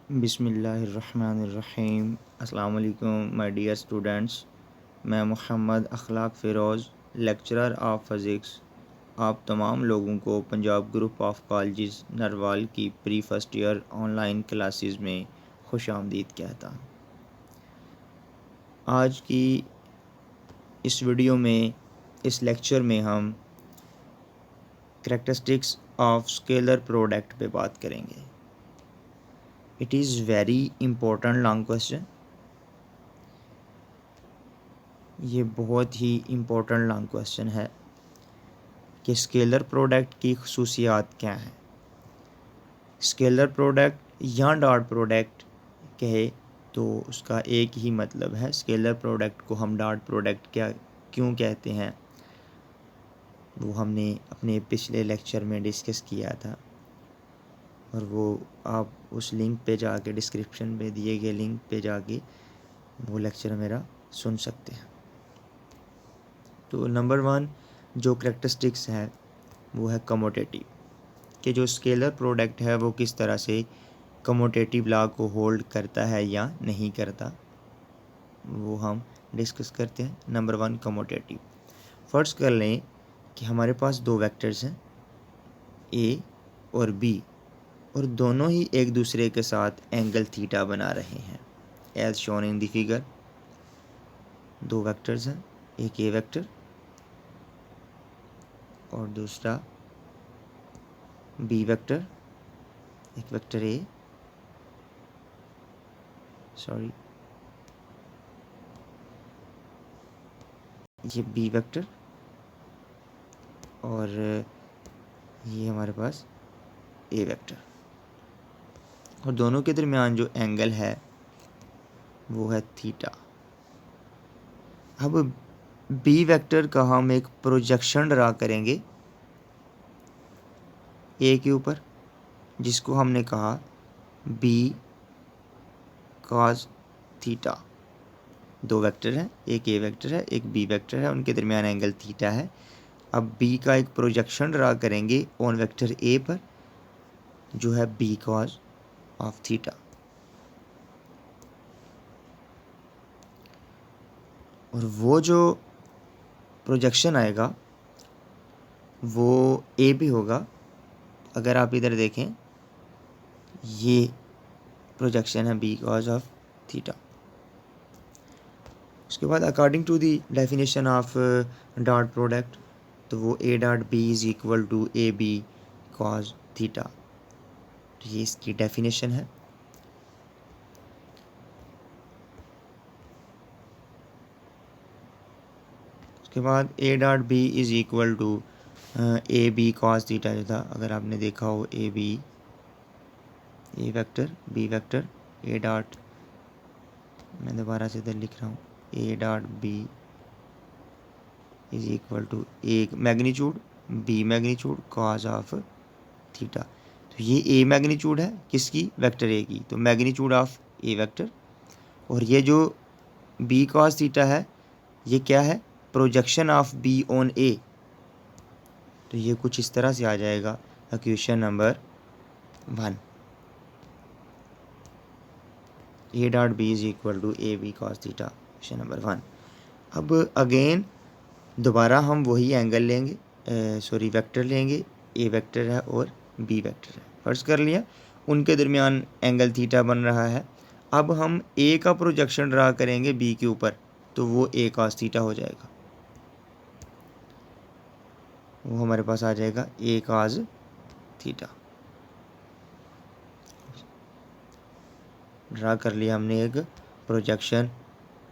बिस्मिल्लाहिर्रहमानिर्रहीम। अस्सलाम वालेकुम माय डियर स्टूडेंट्स। मैं मोहम्मद अखलाक फ़िरोज़, लेक्चरर ऑफ फ़िज़िक्स, आप तमाम लोगों को Punjab group of colleges Narwal की pre first year online classes में खुशामदीद कहता हूँ। आज की इस वीडियो में, इस लेक्चर में हम करैक्टरिस्टिक्स ऑफ स्केलर प्रोडक्ट पे बात करेंगे। It is very important long question. ये बहुत ही इम्पोर्टेंट लॉन्ग क्वेश्चन है कि स्केलर प्रोडक्ट की खसूसियात क्या हैं। स्केलर प्रोडक्ट या डॉट प्रोडक्ट कहे तो उसका एक ही मतलब है। स्केलर प्रोडक्ट को हम डॉट प्रोडक्ट क्या क्यों कहते हैं वो हमने अपने पिछले लेक्चर में डिस्कस किया था, और वो आप उस लिंक पे जाके, डिस्क्रिप्शन में दिए गए लिंक पे जाके वो लेक्चर मेरा सुन सकते हैं। तो नंबर 1 जो करैक्टरिस्टिक्स है वो है कमोटेटिव, कि जो स्केलर प्रोडक्ट है वो किस तरह से कमोटेटिव लॉ को होल्ड करता है या नहीं करता, वो हम डिस्कस करते हैं। Number 1 commutative. फर्स्ट कर लें कि हमारे पास दो वेक्टर्स हैं ए और बी, और दोनों ही एक दूसरे के साथ एंगल थीटा बना रहे हैं as shown in the figure. दो वेक्टर्स हैं, एक ए वेक्टर और दूसरा बी वेक्टर। एक वेक्टर ए, सॉरी, ये बी वेक्टर, और ये हमारे पास ए वेक्टर, और दोनों के दरमियान जो एंगल है वो है थीटा। अब बी वेक्टर का हम एक प्रोजेक्शन ड्रा करेंगे ए के ऊपर, जिसको हमने कहा बी कॉस थीटा। दो वेक्टर हैं, एक ए वेक्टर है, एक बी वेक्टर है, उनके दरमियान एंगल थीटा है। अब बी का एक प्रोजेक्शन ड्रा करेंगे ऑन वेक्टर ए पर, जो है बी कॉस ऑफ थीटा। और वो जो प्रोजेक्शन आएगा वो ए भी होगा। अगर आप इधर देखें, ये प्रोजेक्शन है बी कॉस ऑफ थीटा। उसके बाद according to the definition of dot product, तो वो A dot B is equal to A B cos theta. तो ये इसकी डेफिनेशन है। उसके बाद A dot B is equal to A B cos theta जो था, अगर आपने देखा हो A B, A vector B vector, A dot, मैं दोबारा से इधर लिख रहा हूँ, A dot B is equal to A magnitude B magnitude cos of theta. तो ये ए मैग्नीट्यूड है किसकी, वेक्टर ए की, तो मैग्नीट्यूड ऑफ ए वेक्टर। और ये जो बी कॉस थीटा है ये क्या है, projection of B on A. तो ये कुछ इस तरह से आ जाएगा equation number 1, A dot B is equal to A B cos theta, equation number 1। अब अगेन दोबारा हम वही एंगल लेंगे, सॉरी वेक्टर लेंगे, ए वेक्टर है और बी वेक्टर है, फर्स्ट कर लिया, उनके दरमियान एंगल थीटा बन रहा है। अब हम ए का प्रोजेक्शन ड्रा करेंगे बी के ऊपर, तो वो ए कॉस थीटा हो जाएगा, वो हमारे पास आ जाएगा ए कॉस थीटा। ड्रा कर लिया हमने एक प्रोजेक्शन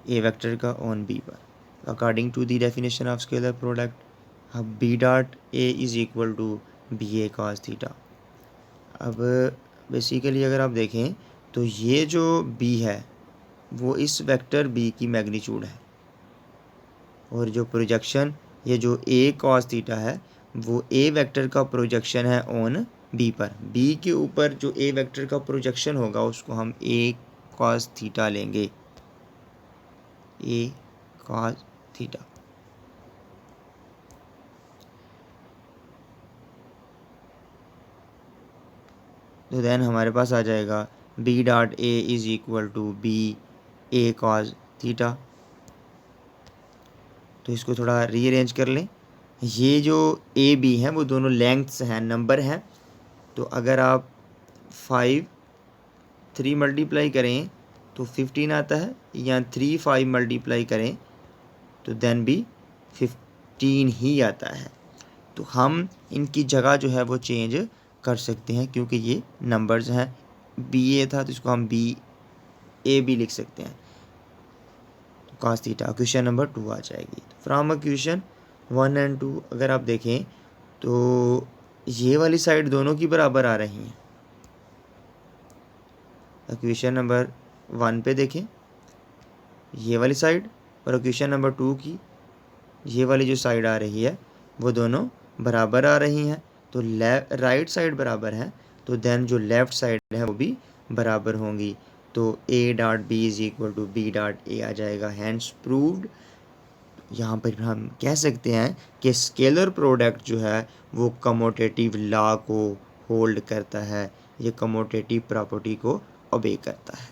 ए वेक्टर का ऑन बी पर, according to the definition of scalar product. अब B dot A is equal to B A cos theta. अब बेसिकली अगर आप देखें तो ये जो b है वो इस वेक्टर b की मैग्नीट्यूड है, और जो प्रोजेक्शन, ये जो a cos थीटा है वो a वेक्टर का प्रोजेक्शन है ऑन b पर। b के ऊपर जो a वेक्टर का प्रोजेक्शन होगा उसको हम a cos थीटा लेंगे, a cos थीटा। तो देन हमारे पास आ जाएगा B dot A is equal to B A cos theta. तो इसको थोड़ा रीअरेंज कर लें। ये जो ए बी हैं वो दोनों लेंथ्स हैं, नंबर हैं। तो अगर आप 3 मल्टीप्लाई करें तो 15 आता है, या 5 मल्टीप्लाई करें तो देन भी 15 ही आता है। तो हम इनकी जगह जो है वो चेंज कर सकते हैं, क्योंकि ये नंबर्स हैं। बी ए था तो इसको हम बी ए भी लिख सकते हैं। तो cos थीटा क्वेश्चन नंबर 2 आ जाएगी। फ्रॉम क्वेश्चन 1 एंड 2 अगर आप देखें तो ये वाली साइड दोनों की बराबर आ रही हैं। क्वेश्चन नंबर 1 पे देखें ये वाली साइड, और क्वेश्चन नंबर 2 की ये वाली जो साइड आ रही है वो दोनों बराबर आ रही हैं। तो राइट साइड बराबर है, तो देन जो लेफ़्ट साइड है वो भी बराबर होंगी। तो A dot B is equal to B dot A आ जाएगा। Hence proved. यहाँ पर हम कह सकते हैं कि स्केलर प्रोडक्ट जो है वो कमोटेटिव लॉ को होल्ड करता है, ये कमोटेटिव प्रॉपर्टी को ओबे करता है।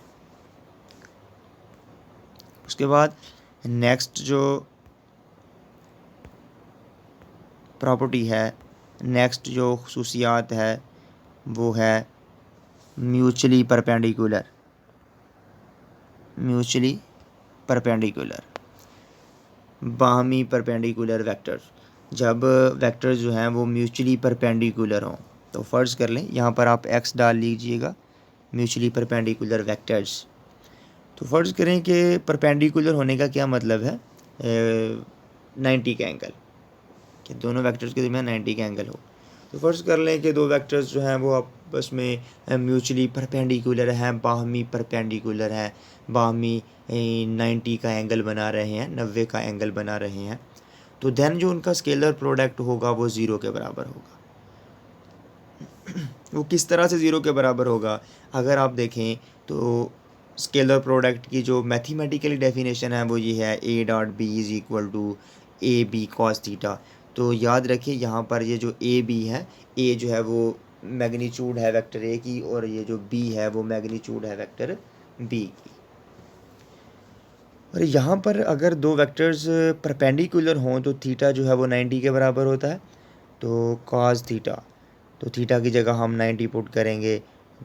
उसके बाद नेक्स्ट जो प्रॉपर्टी है, नेक्स्ट जो खुसूसियात है वो है म्यूचुअली परपेंडिकुलर। म्यूचुअली परपेंडिकुलर, बाहमी परपेंडिकुलर वेक्टर्स। जब वेक्टर्स जो हैं वो म्यूचुअली परपेंडिकुलर हों, तो फ़र्ज़ कर लें यहाँ पर आप x डाल लीजिएगा, म्यूचुअली परपेंडिकुलर वेक्टर्स। तो फ़र्ज़ करें कि परपेंडिकुलर होने का क्या मतलब है, 90 का एंगल, कि दोनों वेक्टर्स के दरमियान 90 का एंगल हो। तो फ़र्ज़ कर लें कि दो वेक्टर्स जो हैं वो आपस में म्यूचुअली परपेंडिकुलर हैं, बाहमी परपेंडिकुलर हैं, बाहमी 90 का एंगल बना रहे हैं, 90 का एंगल बना रहे हैं। तो देन जो उनका स्केलर प्रोडक्ट होगा वो ज़ीरो के बराबर होगा। वो किस तरह से ज़ीरो के बराबर होगा, अगर आप देखें तो स्केलर प्रोडक्ट की जो मैथमेटिकली डेफिनेशन है वो ये है A dot B is equal to A B cos theta. तो याद रखिए यहाँ पर ये जो ए बी है, ए जो है वो मैग्नीट्यूड है वेक्टर ए की, और ये जो बी है वो मैग्नीट्यूड है वेक्टर बी की। और यहाँ पर अगर दो वेक्टर्स परपेंडिकुलर हों तो थीटा जो है वो 90 के बराबर होता है। तो कॉस थीटा, तो थीटा की जगह हम 90 पुट करेंगे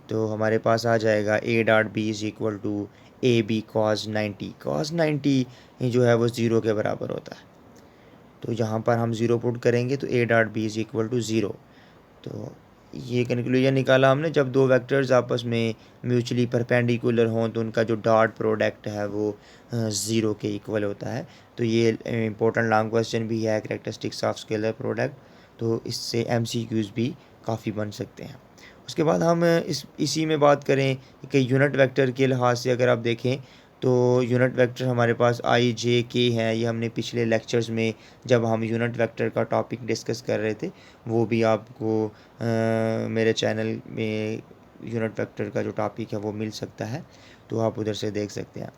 तो हमारे पास आ जाएगा A dot B is equal to A B cos 90। Cos 90 जो है वो ज़ीरो के बराबर होता है। तो यहाँ पर हम ज़ीरो पुट करेंगे तो A dot B is equal to zero. तो ये कंक्लूजन निकाला हमने, जब दो वेक्टर्स आपस में म्यूचुअली परपेंडिकुलर हों तो उनका जो डॉट प्रोडक्ट है वो ज़ीरो के इक्वल होता है। तो ये इंपॉर्टेंट लॉन्ग क्वेश्चन भी है, कैरेक्टरिस्टिक्स ऑफ स्केलर प्रोडक्ट। तो इससे MCQs भी काफ़ी बन सकते हैं। उसके बाद हम इसी में बात करें कि यूनिट वेक्टर के लिहाज से अगर आप देखें तो यूनिट वेक्टर हमारे पास आई जे के हैं। ये हमने पिछले लेक्चर्स में जब हम यूनिट वेक्टर का टॉपिक डिस्कस कर रहे थे वो भी आपको मेरे चैनल में यूनिट वेक्टर का जो टॉपिक है वो मिल सकता है, तो आप उधर से देख सकते हैं।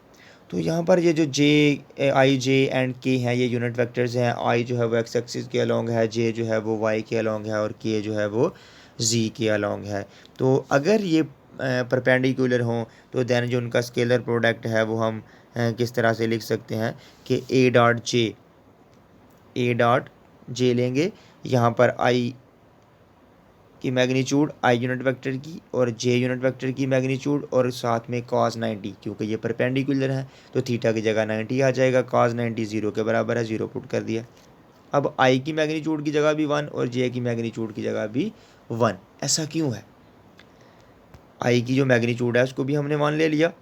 तो यहाँ पर ये जो जे आई जे एंड के हैं ये यूनिट वेक्टर्स हैं। आई जो है वो एक्स एक्सिस के अलोंग है, जे जो है वो वाई के अलोंग है, और के जो है वो जी के अलोंग है। तो अगर ये परपेंडिकुलर हों तो देन जो उनका स्केलर प्रोडक्ट है वो हम किस तरह से लिख सकते हैं कि ए डॉट जे लेंगे। यहाँ पर आई की मैग्नीट्यूड आई यूनिट वेक्टर की और जे यूनिट वेक्टर की मैग्नीट्यूड, और साथ में cos 90, क्योंकि ये परपेंडिकुलर है तो थीटा की जगह 90 आ जाएगा। cos 90 ज़ीरो के बराबर है, ज़ीरो पुट कर दिया। अब आई की मैग्नीट्यूड की जगह भी 1 और जे की मैग्नीट्यूड की जगह भी 1। ऐसा क्यों है? आई की जो मैग्नीट्यूड है उसको भी हमने 1 ले लिया,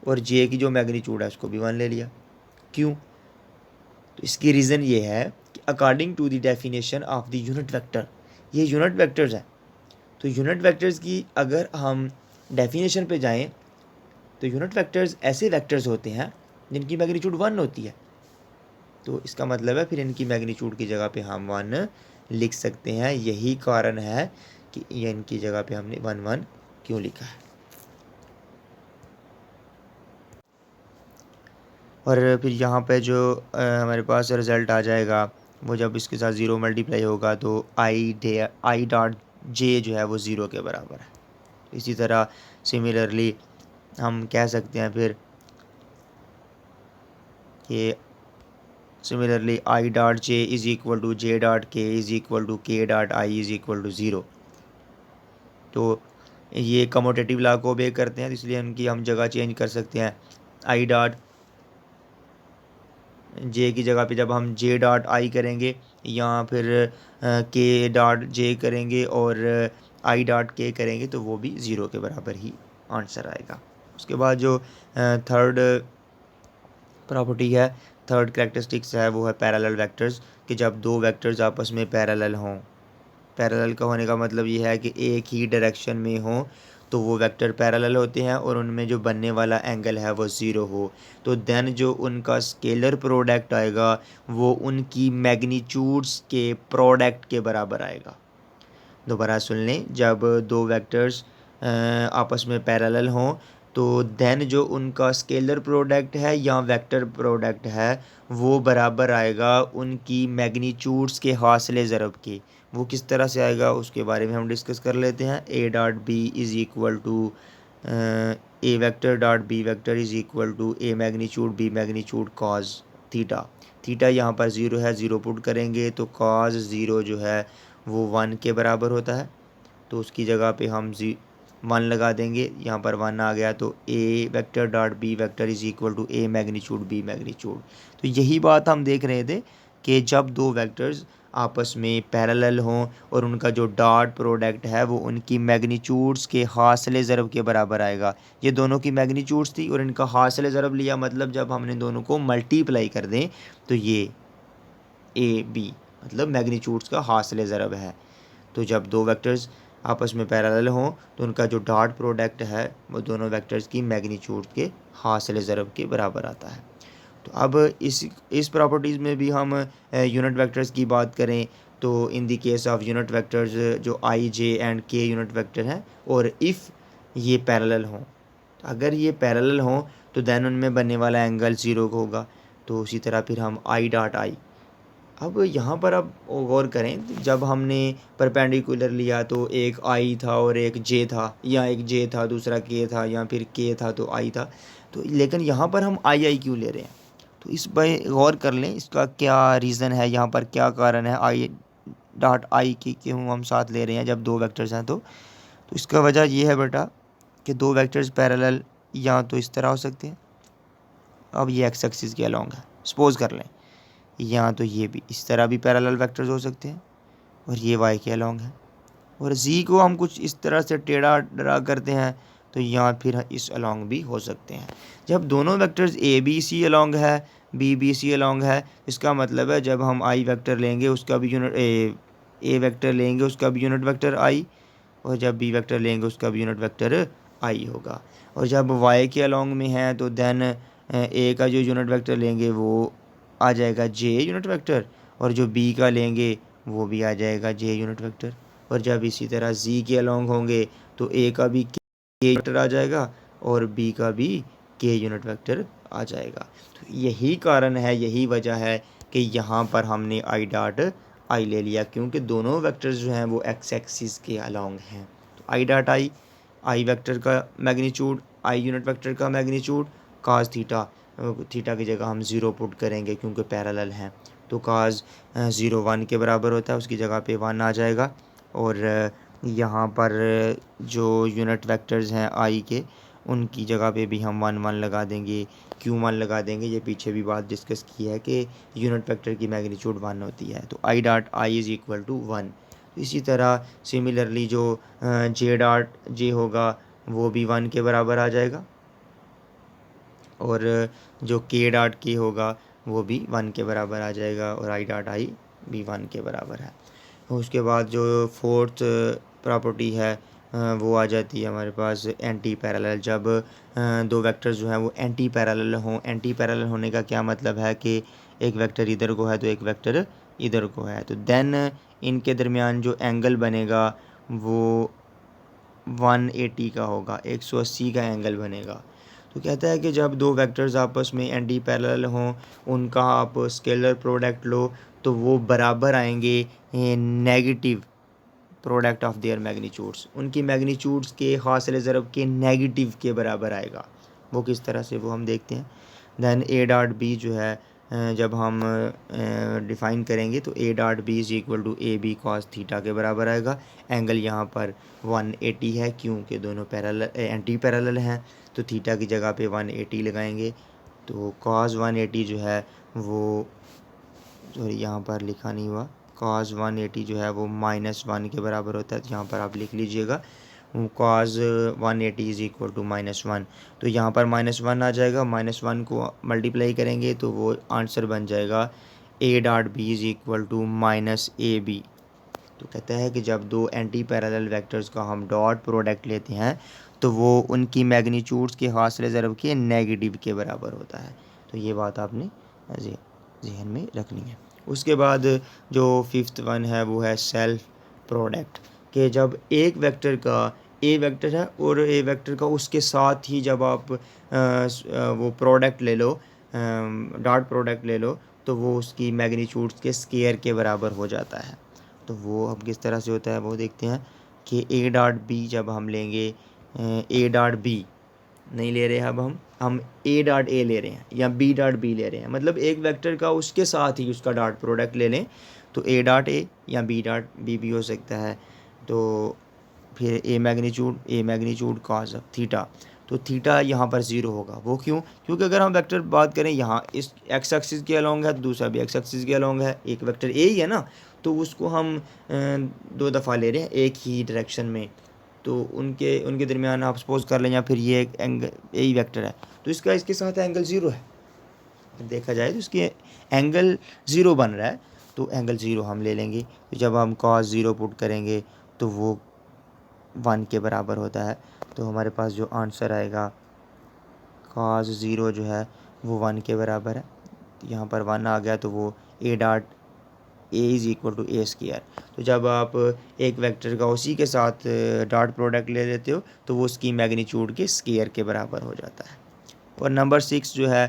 और जे की जो मैग्नीट्यूड है उसको भी 1 ले लिया। क्यों? तो इसकी रीज़न ये है कि according to the definition of the unit vector, ये यूनिट वेक्टर्स हैं। तो यूनिट वेक्टर्स की अगर हम डेफिनेशन पे जाएं तो यूनिट वेक्टर्स ऐसे वेक्टर्स होते हैं जिनकी मैग्नीट्यूड 1 होती है। तो इसका मतलब है फिर इनकी मैग्नीट्यूड की जगह पे हम 1 लिख सकते हैं। यही कारण है कि ये इनकी जगह पे हमने 1 1 क्यों लिखा है। और फिर यहाँ पे जो हमारे पास रिज़ल्ट आ जाएगा वो जब इसके साथ ज़ीरो मल्टीप्लाई होगा तो आई डॉट जे जो है वो ज़ीरो के बराबर है। इसी तरह सिमिलरली हम कह सकते हैं फिर कि similarly I dot J is equal to J dot K is equal to K dot I is equal to zero. तो ये कमोटेटिव लॉ को ओबे करते हैं, तो इसलिए उनकी हम जगह चेंज कर सकते हैं। आई डॉट जे की जगह पे जब हम जे डॉट आई करेंगे या फिर के डॉट जे करेंगे और आई डॉट के करेंगे तो वो भी ज़ीरो के बराबर ही आंसर आएगा। उसके बाद जो थर्ड प्रॉपर्टी है, थर्ड कैरेक्टरिस्टिक्स है, वो है पैरेलल वेक्टर्स, कि जब दो वेक्टर्स आपस में पैरेलल हों। पैरेलल का होने का मतलब ये है कि एक ही डायरेक्शन में हो तो वो वेक्टर पैरेलल होते हैं और उनमें जो बनने वाला एंगल है वो ज़ीरो हो, तो देन जो उनका स्केलर प्रोडक्ट आएगा वो उनकी मैग्नीट्यूड्स के प्रोडक्ट के बराबर आएगा। दोबारा सुन लें, जब दो वेक्टर्स आपस में पैरेलल हों तो देन जो उनका स्केलर प्रोडक्ट है या वेक्टर प्रोडक्ट है वो बराबर आएगा उनकी मैग्नीट्यूड्स के हासिले ज़रब के। वो किस तरह से आएगा उसके बारे में हम डिस्कस कर लेते हैं। A dot B is equal to A vector dot B vector is equal to A magnitude B magnitude cos theta. Theta यहाँ पर ज़ीरो है, ज़ीरो पुट करेंगे तो कॉज ज़ीरो जो है वो वन के बराबर होता है, तो उसकी जगह पे हम वन लगा देंगे। यहाँ पर वन आ गया तो A vector dot B vector is equal to A magnitude B magnitude. तो यही बात हम देख रहे थे कि जब दो वेक्टर्स आपस में पैरेलल हों और उनका जो डॉट प्रोडक्ट है वो उनकी मैग्नीट्यूड्स के हासिले ज़रब के बराबर आएगा। ये दोनों की मैग्नीट्यूड्स थी और इनका हासिले ज़रब लिया, मतलब जब हमने दोनों को मल्टीप्लाई कर दें तो ये ए बी मतलब मैग्नीट्यूड्स का हासिले ज़रब है। तो जब दो वेक्टर्स आपस में पैरेलल हों तो उनका जो डॉट प्रोडक्ट है वो दोनों वेक्टर्स की मैग्नीट्यूड के हासिले ज़रब के बराबर आता है। तो अब इस प्रॉपर्टीज़ में भी हम यूनिट वेक्टर्स की बात करें तो in the case of unit vectors जो आई जे एंड के यूनिट वेक्टर हैं और इफ़ ये पैरेलल हों, अगर ये पैरेलल हों तो देन उनमें बनने वाला एंगल ज़ीरो होगा। तो उसी तरह फिर हम आई डॉट आई, अब यहाँ पर अब गौर करें, जब हमने परपेंडिकुलर लिया तो एक आई था और एक जे था, या एक जे था दूसरा के था, या फिर के था तो आई था, तो लेकिन यहाँ पर हम आई आई क्यों ले रहे हैं? तो इस पर गौर कर लें, इसका क्या रीज़न है, यहाँ पर क्या कारण है आई डॉट आई की क्यों हम साथ ले रहे हैं जब दो वेक्टर्स हैं। तो इसका वजह ये है बेटा कि दो वेक्टर्स पैरेलल या तो इस तरह हो सकते हैं, अब ये एक्स एक्सिस के अलॉन्ग है सपोज कर लें, या तो ये भी इस तरह भी पैरेलल वेक्टर्स हो सकते हैं और ये वाई के अलॉन्ग है, और जी को हम कुछ इस तरह से टेढ़ा ड्रा करते हैं तो या फिर इस अलॉन्ग भी हो सकते हैं। जब दोनों vectors A B C along है, बी बी सी अलॉन्ग है, इसका मतलब है जब हम आई वेक्टर लेंगे उसका भी यूनिट ए वेक्टर लेंगे उसका भी यूनिट वेक्टर आई, और जब बी वेक्टर लेंगे उसका भी यूनिट वेक्टर आई होगा। और जब वाई के अलॉन्ग में है तो देन ए का जो यूनिट वेक्टर लेंगे वो आ जाएगा जे यूनिट वेक्टर, और जो बी का लेंगे वो भी आ जाएगा जे यूनिट वेक्टर। और जब इसी तरह जी के अलॉन्ग होंगे तो ए का भी के वेक्टर आ जाएगा और बी का भी के यूनिट वेक्टर आ जाएगा। तो यही कारण है, यही वजह है कि यहाँ पर हमने आई डॉट आई ले लिया, क्योंकि दोनों वेक्टर्स जो हैं वो एक्स एक्सिस के अलॉन्ग हैं। तो I dot I, I vector का मैग्नीट्यूड, आई यूनिट वेक्टर का मैग्नीट्यूड काज थीटा, थीटा की जगह हम ज़ीरो पुट करेंगे क्योंकि पैरेलल हैं, तो काज ज़ीरो वन के बराबर होता है, उसकी जगह पे वन आ जाएगा। और यहाँ पर जो यूनिट वेक्टर्स हैं आई के उनकी जगह पे भी हम वन वन लगा देंगे, क्यों वन लगा देंगे, ये पीछे भी बात डिस्कस की है कि यूनिट वेक्टर की मैग्नीट्यूड वन होती है, तो I dot I is equal to one. इसी तरह सिमिलरली जो जे डॉट जे होगा वो भी वन के बराबर आ जाएगा, और जो के डॉट के होगा वो भी वन के बराबर आ जाएगा, और आई डॉट आई भी वन के बराबर है। उसके बाद जो फोर्थ प्रॉपर्टी है वो आ जाती है हमारे पास एंटी पैरेलल। जब दो वेक्टर्स जो हैं वो एंटी पैरेलल हों, एंटी पैरेलल होने का क्या मतलब है कि एक वेक्टर इधर को है तो एक वेक्टर इधर को है, तो देन इनके दरमियान जो एंगल बनेगा वो 180 का होगा, 180 का एंगल बनेगा। तो कहता है कि जब दो वेक्टर्स आपस में एंटी पैरेलल हों उनका आप स्केलर प्रोडक्ट लो तो वो बराबर आएंगे negative product of their magnitudes, उनकी मैग्नीट्यूड्स के हासिल ज़रब के नेगेटिव के बराबर आएगा। वो किस तरह से, वो हम देखते हैं। दैन ए डॉट बी जो है जब हम डिफ़ाइन करेंगे तो A dot B is equal to A B cos theta के बराबर आएगा। एंगल यहाँ पर 180 है क्योंकि दोनों पैरेलल एंटी पैरेलल हैं, तो थीटा की जगह पे 180 लगाएंगे। तो कॉस 180 जो है वो, सॉरी यहाँ पर लिखा नहीं हुआ, कॉस 180 जो है वो -1 के बराबर होता है, तो यहाँ पर आप लिख लीजिएगा कॉस 180 इज़ इक्वल टू -1। तो यहाँ पर -1 आ जाएगा, -1 को मल्टीप्लाई करेंगे तो वो आंसर बन जाएगा A dot B is equal to -AB। तो कहता है कि जब दो एंटी पैरेलल वेक्टर्स का हम डॉट प्रोडक्ट लेते हैं तो वो उनकी मैग्नीट्यूड्स के हासिल ज़रब के नेगेटिव के बराबर होता है। तो ये बात आपने जहन में रखनी है। उसके बाद जो फिफ्थ वन है वो है सेल्फ प्रोडक्ट, कि जब एक वेक्टर का ए वेक्टर है और ए वेक्टर का उसके साथ ही जब आप वो प्रोडक्ट ले लो, डॉट प्रोडक्ट ले लो, तो वो उसकी मैग्नीट्यूड्स के स्केयर के बराबर हो जाता है। तो वो अब किस तरह से होता है वो देखते हैं कि ए डॉट बी जब हम लेंगे, ए डॉट बी नहीं ले रहे हैं, अब हम ए डॉट ए ले रहे हैं या बी डॉट बी ले रहे हैं, मतलब एक वेक्टर का उसके साथ ही उसका डॉट प्रोडक्ट ले लें, तो ए डॉट ए या बी डॉट बी भी हो सकता है। तो फिर ए मैग्नीट्यूड कॉस थीटा, तो थीटा यहाँ पर ज़ीरो होगा। वो क्यों? क्योंकि अगर हम वेक्टर बात करें यहाँ इस एक्स एक्सिस के अलोंग है तो दूसरा भी एक्स एक्सिस के अलोंग है, एक वेक्टर ए ही है ना, तो उसको हम दो दफ़ा ले रहे हैं एक ही डायरेक्शन में, तो उनके दरमियान आप सपोज कर लें, या फिर ये एक एंगल ए ही वेक्टर है तो इसका इसके साथ एंगल ज़ीरो है, देखा जाए तो इसके एंगल ज़ीरो बन रहा है, तो एंगल ज़ीरो हम ले लेंगे। तो जब हम कॉस ज़ीरो पुट करेंगे तो वो 1 के बराबर होता है। तो हमारे पास जो आंसर आएगा कॉस ज़ीरो जो है वो 1 के बराबर है। यहाँ पर 1 आ गया तो वो A dot A is equal to A square. तो जब आप एक वेक्टर का उसी के साथ डॉट प्रोडक्ट ले लेते हो तो वो उसकी मैग्नीट्यूड के स्क्वायर के बराबर हो जाता है। और नंबर 6 जो है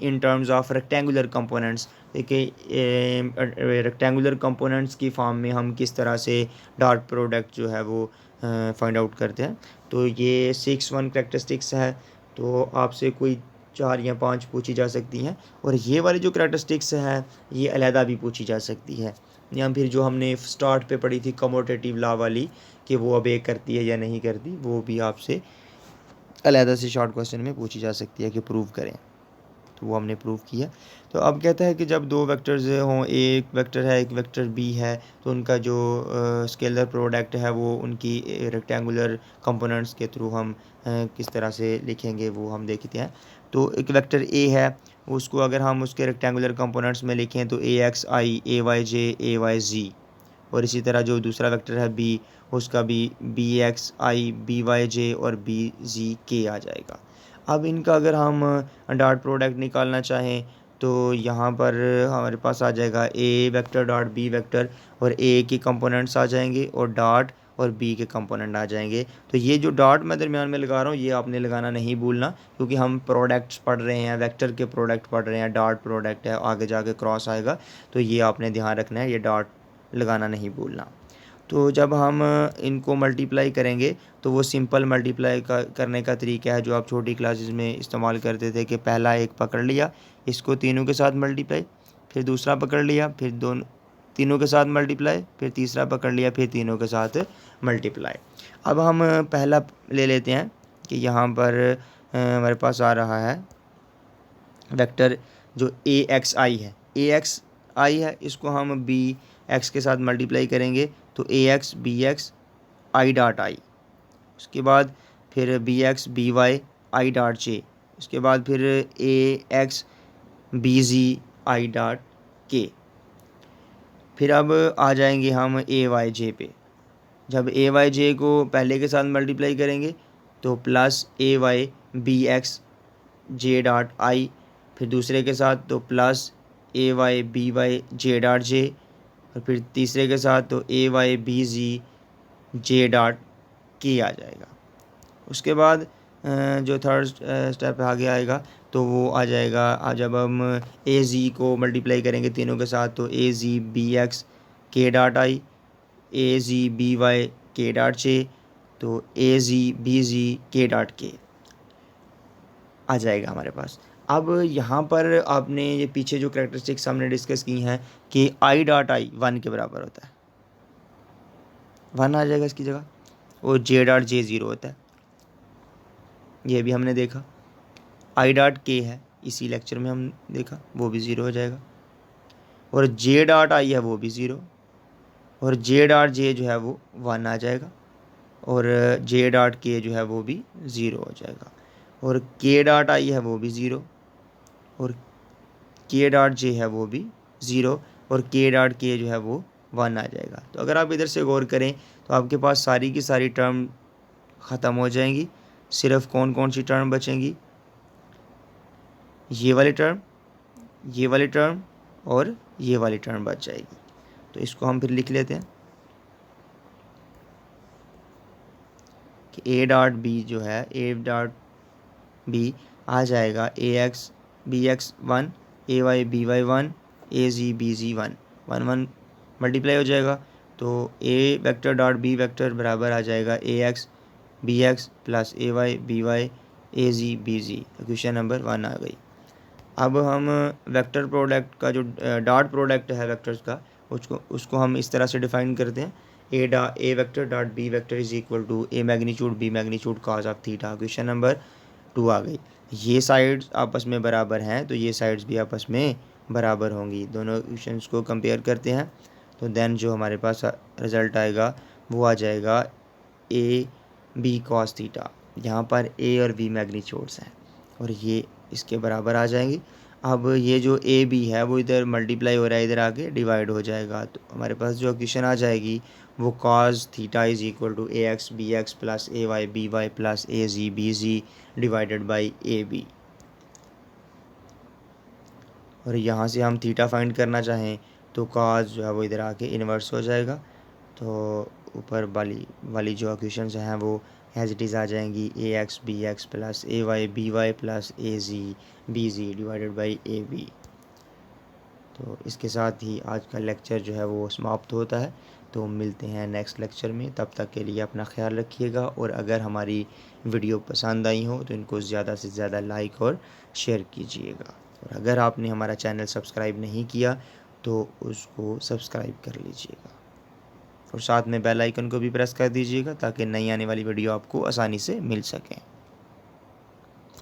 in terms of rectangular components, देखिए रेक्टेंगुलर कंपोनेंट्स की फॉर्म में हम किस तरह से डॉट प्रोडक्ट जो है वो फाइंड आउट करते हैं। तो ये 6 करेक्टरिस्टिक्स है, तो आपसे कोई 4 या 5 पूछी जा सकती हैं, और ये वाली जो करेक्टरिस्टिक्स है ये अलहदा भी पूछी जा सकती है, या फिर जो हमने स्टार्ट पे पढ़ी थी कमोटेटिव लॉ वाली कि वो अब एक करती है या नहीं करती, वो भी आपसे अलहदा से शॉर्ट क्वेश्चन में पूछी जा सकती है कि प्रूव करें, तो वो हमने प्रूव किया। तो अब कहता है कि जब दो वेक्टर्स हों, एक वेक्टर है एक वेक्टर बी है, तो उनका जो स्केलर प्रोडक्ट है वो उनकी रेक्टेंगुलर कंपोनेंट्स के थ्रू हम किस तरह से लिखेंगे वो हम देखते हैं। तो एक वेक्टर ए है, उसको अगर हम उसके रेक्टेंगुलर कंपोनेंट्स में लिखें तो A x I, A Y J, A Y जी, और इसी तरह जो दूसरा वेक्टर है बी, उसका भी बी एक्स आई, बी वाई जे और बी जी के आ जाएगा। अब इनका अगर हम डॉट प्रोडक्ट निकालना चाहें तो यहाँ पर हमारे पास आ जाएगा ए वेक्टर डॉट बी वेक्टर, और ए के कंपोनेंट्स आ जाएंगे और डॉट और बी के कंपोनेंट आ जाएंगे। तो ये जो डॉट मैं दरमियान में लगा रहा हूँ ये आपने लगाना नहीं भूलना, क्योंकि हम प्रोडक्ट्स पढ़ रहे हैं, वेक्टर के प्रोडक्ट पढ़ रहे हैं, डॉट प्रोडक्ट है, आगे जाके क्रॉस आएगा, तो ये आपने ध्यान रखना है, ये डॉट लगाना नहीं भूलना। तो जब हम इनको मल्टीप्लाई करेंगे तो वो सिंपल मल्टीप्लाई करने का तरीका है जो आप छोटी क्लासेस में इस्तेमाल करते थे, कि पहला एक पकड़ लिया, इसको तीनों के साथ मल्टीप्लाई, फिर दूसरा पकड़ लिया, फिर दोनों तीनों के साथ मल्टीप्लाई, फिर तीसरा पकड़ लिया, फिर तीनों के साथ मल्टीप्लाई। अब हम पहला ले लेते हैं कि यहाँ पर हमारे पास आ रहा है वेक्टर जो ए एक्स आई है, ए एक्स आई है, इसको हम बी एक्स के साथ मल्टीप्लाई करेंगे तो A X B X I dot I, उसके बाद फिर B X B Y I dot J, उसके बाद फिर A X B Z I dot K. फिर अब आ जाएंगे हम ए वाई जे पे, जब ए वाई जे को पहले के साथ मल्टीप्लाई करेंगे तो plus A Y B X J dot I, फिर दूसरे के साथ तो plus A Y B Y J dot J, और फिर तीसरे के साथ तो A Y B Z J dot K आ जाएगा। उसके बाद जो थर्ड स्टेप आगे आएगा तो वो आ जाएगा, जब हम ए जी को मल्टीप्लाई करेंगे तीनों के साथ तो ए जी बी एक्स के dot I, A ji B Y के डॉट जे, तो ए जी बी जी के डॉट के आ जाएगा हमारे पास। अब यहाँ पर आपने ये पीछे जो करेक्टरिस्टिक्स हमने डिस्कस की हैं कि आई डॉट आई 1 के बराबर होता है, 1 आ जाएगा इसकी जगह, और जे डॉट जे 0 होता है, ये भी हमने देखा। आई डॉट के है, इसी लेक्चर में हम देखा, वो भी 0 हो जाएगा, और जे डॉट आई है वो भी 0, और जे डॉट जे जो है वो 1 आ जाएगा, और जे डॉट के जो है वो भी 0 हो जाएगा, और के डॉट आई है वो भी 0, और के डॉट जे है वो भी 0, और के डॉट के जो है वो 1 आ जाएगा। तो अगर आप इधर से गौर करें तो आपके पास सारी की सारी टर्म ख़त्म हो जाएंगी, सिर्फ कौन कौन सी टर्म बचेंगी, ये वाली टर्म, ये वाली टर्म और ये वाली टर्म बच जाएगी। तो इसको हम फिर लिख लेते हैं कि ए डॉट बी जो है, ए डॉट बी आ जाएगा ए एक्स बी एक्स 1, ए वाई बी वाई 1, ए जी बी जी 1, 1 1 मल्टीप्लाई हो जाएगा, तो A vector dot B vector बराबर आ जाएगा ए X B X plus A Y B Y A ji B ji. Question number 1 आ गई। अब हम वेक्टर प्रोडक्ट का जो डॉट प्रोडक्ट है वेक्टर्स का, उसको हम इस तरह से डिफाइन करते हैं, A vector dot B vector is equal to A magnitude B magnitude cos of theta. Question number 2 आ गई। ये साइड्स आपस में बराबर हैं तो ये साइड्स भी आपस में बराबर होंगी। दोनों इक्वेशंस को कंपेयर करते हैं तो देन जो हमारे पास रिज़ल्ट आएगा वो आ जाएगा ए बी कॉस थीटा। यहाँ पर ए और बी मैग्नीट्यूड्स हैं और ये इसके बराबर आ जाएंगी। अब ये जो ए बी है वो इधर मल्टीप्लाई हो रहा है, इधर आके डिवाइड हो जाएगा, तो हमारे पास जो इक्वेशन आ जाएगी वो cos theta is equal to A X B X plus A Y B Y plus A ji B ji divided by A B. और यहाँ से हम थीटा फाइंड करना चाहें तो कॉस जो है वो इधर आके इन्वर्स हो जाएगा, तो ऊपर वाली जो इक्वेशंस हैं वो एज इट इज़ आ जाएंगी, A X B X plus A Y B Y plus A ji B ji divided by A B. तो इसके साथ ही आज का लेक्चर जो है वो समाप्त होता है। तो मिलते हैं नेक्स्ट लेक्चर में, तब तक के लिए अपना ख्याल रखिएगा, और अगर हमारी वीडियो पसंद आई हो तो इनको ज़्यादा से ज़्यादा लाइक और शेयर कीजिएगा, और अगर आपने हमारा चैनल सब्सक्राइब नहीं किया तो उसको सब्सक्राइब कर लीजिएगा, और साथ में बेल आइकन को भी प्रेस कर दीजिएगा ताकि नई आने वाली वीडियो आपको आसानी से मिल सकें।